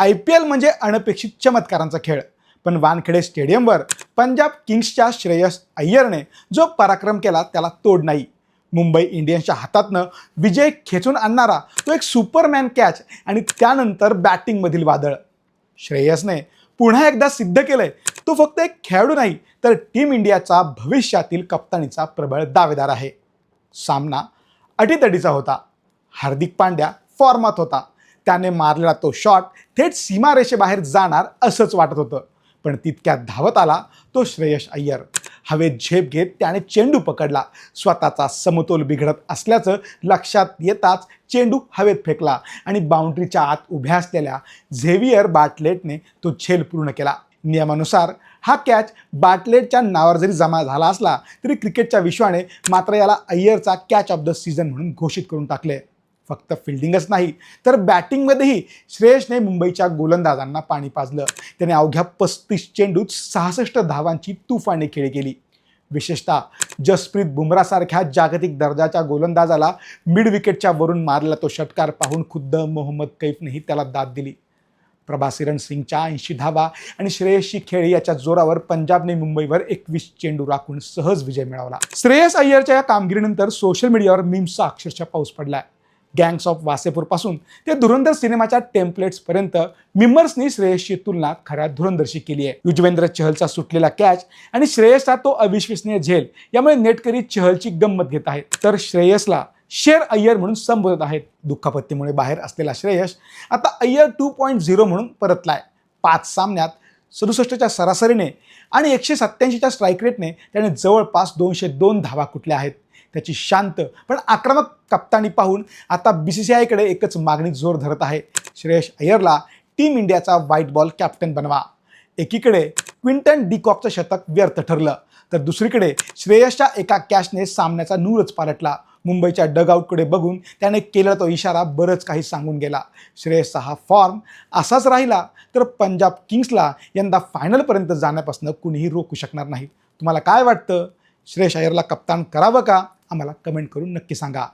IPL म्हणजे अनपेक्षित चमत्कारांचा खेळ, पण वानखेडे स्टेडियमवर पंजाब किंग्सच्या श्रेयस अय्यरने जो पराक्रम केला त्याला तोड नाही. मुंबई इंडियन्सच्या हातातनं विजय खेचून आणणारा तो एक सुपरमॅन कॅच आणि त्यानंतर बॅटिंगमधील वादळ. श्रेयसने पुन्हा एकदा सिद्ध केलंय तो फक्त एक खेळाडू नाही तर टीम इंडियाचा भविष्यातील कप्तानीचा प्रबळ दावेदार आहे. सामना अटीतटीचा होता. हार्दिक पांड्या फॉर्मात होता. त्याने मारलेला तो शॉट थेट सीमारेषेबाहेर जाणार असंच वाटत होतं, पण तितक्यात धावत आला तो श्रेयस अय्यर. हवेत झेप घेत त्याने चेंडू पकडला. स्वतःचा समतोल बिघडत असल्याचं लक्षात येताच चेंडू हवेत फेकला आणि बाउंड्रीच्या आत उभ्या असलेल्या झेवियर बार्टलेटने तो झेल पूर्ण केला. नियमानुसार हा कॅच बार्टलेटच्या नावावर जरी जमा झाला असला तरी क्रिकेटच्या विश्वाने मात्र याला अय्यरचा कॅच ऑफ द सीझन म्हणून घोषित करून टाकले. फक्त फिल्डिंगच नाही तर बॅटिंगमध्येही श्रेयसने मुंबईच्या गोलंदाजांना पाणी पाजलं. त्याने अवघ्या 35 चेंडूत 66 धावांची तुफानी खेळी केली. विशेषतः जसप्रीत बुमरासारख्या जागतिक दर्जाच्या गोलंदाजाला मिड विकेटच्या वरून मारलेला तो षटकार पाहून खुद्द मोहम्मद कैफनेही त्याला दाद दिली. प्रभासिरन सिंगच्या 80 धावा आणि श्रेयसची खेळी याच्या जोरावर पंजाबने मुंबईवर 21 चेंडू राखून सहज विजय मिळवला. श्रेयस अय्यरच्या या कामगिरीनंतर सोशल मीडियावर मीम्सचा अक्षरशः पाऊस पडलाय. गँग्स ऑफ वासेपूर पासून ते धुरंधर सिनेमाच्या टेम्पलेट्सपर्यंत मिम्मर्सनी श्रेयसची तुलना खऱ्या धुरंधरशी केली आहे. युजवेंद्र चहलचा सुटलेला कॅच आणि श्रेयसचा तो अविश्वसनीय झेल यामुळे नेटकरी चहलची गंमत घेत आहेत, तर श्रेयसला शेर अय्यर म्हणून संबोधत आहेत. दुःखापत्तीमुळे बाहेर असलेला श्रेयस आता अय्यर 2.0 म्हणून परतलाय. 5 सामन्यात 67च्या सरासरीने आणि 187च्या स्ट्राईक रेटने त्याने जवळपास 202 धावा कुठल्या आहेत. त्याची शांत पण आक्रमक कप्तानी पाहून आता BCCIकडे एकच मागणी जोर धरत आहे. श्रेयस अय्यरला टीम इंडियाचा व्हाईट बॉल कॅप्टन बनवा. एकीकडे क्विंटन डिकॉकचं शतक व्यर्थ ठरलं तर दुसरीकडे श्रेयसच्या एका कॅचने सामन्याचा नूरच पालटला. मुंबईच्या डगआउटकडे बघून त्याने केलेला तो इशारा बरंच काही सांगून गेला. श्रेयसचा हा फॉर्म असाच राहिला तर पंजाब किंग्सला यंदा फायनलपर्यंत जाण्यापासून कुणीही रोखू शकणार नाही. तुम्हाला काय वाटतं? श्रेयस अय्यरला कप्तान करावं का? आम्हाला कमेंट करून नक्की सांगा.